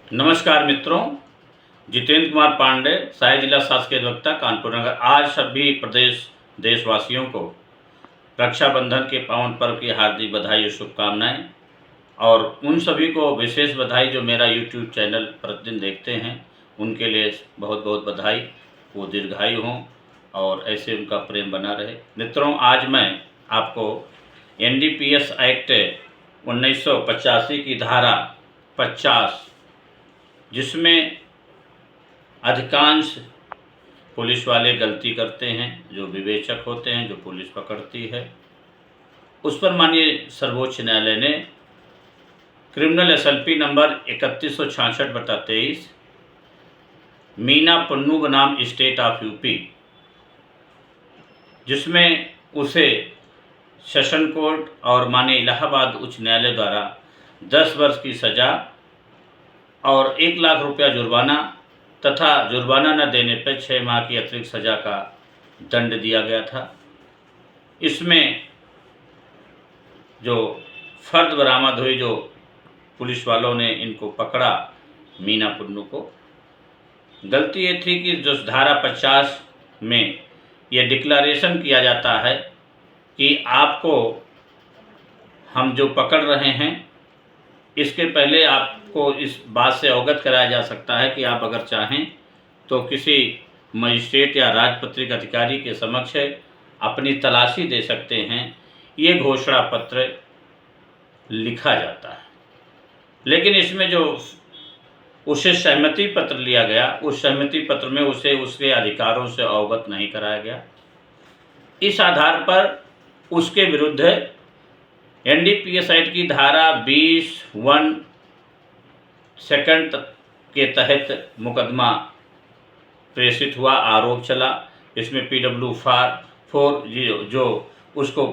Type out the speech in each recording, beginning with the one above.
नमस्कार मित्रों, जितेंद्र कुमार पांडे, सहायक जिला शासकीय अधिवक्ता कानपुर नगर। आज सभी प्रदेश देशवासियों को रक्षाबंधन के पावन पर्व की हार्दिक बधाई और शुभकामनाएं। और उन सभी को विशेष बधाई जो मेरा यूट्यूब चैनल प्रतिदिन देखते हैं, उनके लिए बहुत बहुत बधाई। वो दीर्घायु हों और ऐसे उनका प्रेम बना रहे। मित्रों, आज मैं आपको NDPS एक्ट 1985 की धारा 50, जिसमें अधिकांश पुलिस वाले गलती करते हैं, जो विवेचक होते हैं, जो पुलिस पकड़ती है, उस पर माननीय सर्वोच्च न्यायालय ने criminal SLP number 3166/23 Meena Pannu बनाम स्टेट ऑफ यूपी, जिसमें उसे सेशन कोर्ट और माननीय इलाहाबाद उच्च न्यायालय द्वारा 10 वर्ष की सज़ा और 1 लाख रुपया जुर्माना तथा जुर्माना न देने पर 6 माह की अतिरिक्त सज़ा का दंड दिया गया था। इसमें जो फर्द बरामद हुई, जो पुलिस वालों ने इनको पकड़ा, मीना पुन्नू को, गलती ये थी कि जो धारा 50 में ये डिक्लेरेशन किया जाता है कि आपको हम जो पकड़ रहे हैं, इसके पहले आपको इस बात से अवगत कराया जा सकता है कि आप अगर चाहें तो किसी मजिस्ट्रेट या राजपत्रित अधिकारी के समक्ष अपनी तलाशी दे सकते हैं। ये घोषणा पत्र लिखा जाता है, लेकिन इसमें जो उसे सहमति पत्र लिया गया, उस सहमति पत्र में उसे उसके अधिकारों से अवगत नहीं कराया गया। इस आधार पर उसके विरुद्ध NDPS एक्ट की धारा 20(1) के तहत मुकदमा प्रेषित हुआ, आरोप चला। इसमें PW4 जो उसको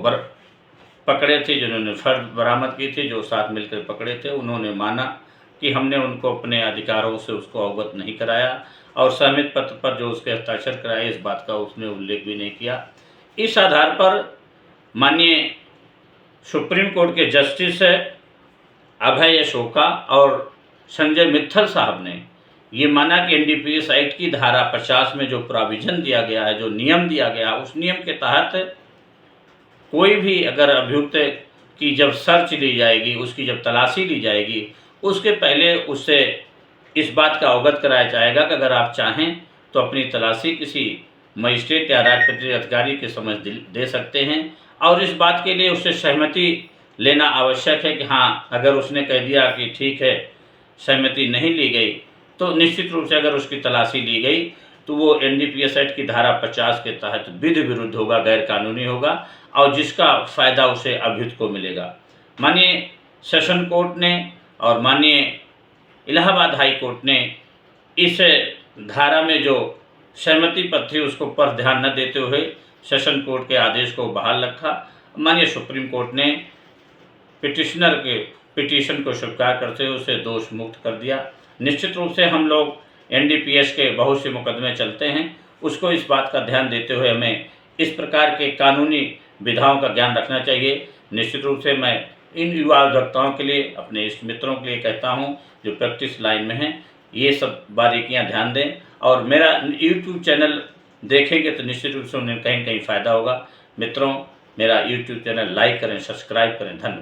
पकड़े थे, जिन्होंने फर्द बरामद की थी, जो साथ मिलकर पकड़े थे, उन्होंने माना कि हमने उनको अपने अधिकारों से उसको अवगत नहीं कराया, और सहमति पत्र पर जो उसके हस्ताक्षर कराए, इस बात का उसने उल्लेख भी नहीं किया। इस आधार पर माननीय सुप्रीम कोर्ट के जस्टिस अभय अशोका और संजय मित्तल साहब ने ये माना कि NDPS एक्ट की धारा 50 में जो प्रोविज़न दिया गया है, जो नियम दिया गया, उस नियम के तहत कोई भी अगर अभियुक्त की जब सर्च ली जाएगी, उसकी जब तलाशी ली जाएगी, उसके पहले उससे इस बात का अवगत कराया जाएगा कि अगर आप चाहें तो अपनी तलाशी किसी मजिस्ट्रेट या राजपत्रित अधिकारी के समझ दे सकते हैं, और इस बात के लिए उससे सहमति लेना आवश्यक है कि हाँ, अगर उसने कह दिया कि ठीक है, सहमति नहीं ली गई, तो निश्चित रूप से अगर उसकी तलाशी ली गई तो वो NDPS एक्ट की धारा 50 के तहत विधि विरुद्ध होगा, गैर कानूनी होगा, और जिसका फ़ायदा उसे अभियुक्त को मिलेगा। माननीय सेशन कोर्ट ने और माननीय इलाहाबाद हाई कोर्ट ने इस धारा में जो सहमति पत्र थी, उसको पर ध्यान न देते हुए सेशन कोर्ट के आदेश को बहाल रखा। माननीय सुप्रीम कोर्ट ने पिटिशनर के पिटीशन को स्वीकार करते हुए उसे दोष मुक्त कर दिया। निश्चित रूप से हम लोग NDPS के बहुत से मुकदमे चलते हैं, उसको इस बात का ध्यान देते हुए हमें इस प्रकार के कानूनी विधाओं का ज्ञान रखना चाहिए। निश्चित रूप से मैं इन युवा अधिवक्ताओं के लिए, अपने इष्ट मित्रों के लिए कहता हूं, जो प्रैक्टिस लाइन में हैं, ये सब बारीकियां ध्यान दें, और मेरा YouTube चैनल देखेंगे तो निश्चित रूप से उन्हें कहीं कहीं फ़ायदा होगा। मित्रों, मेरा YouTube चैनल लाइक करें, सब्सक्राइब करें। धन्यवाद।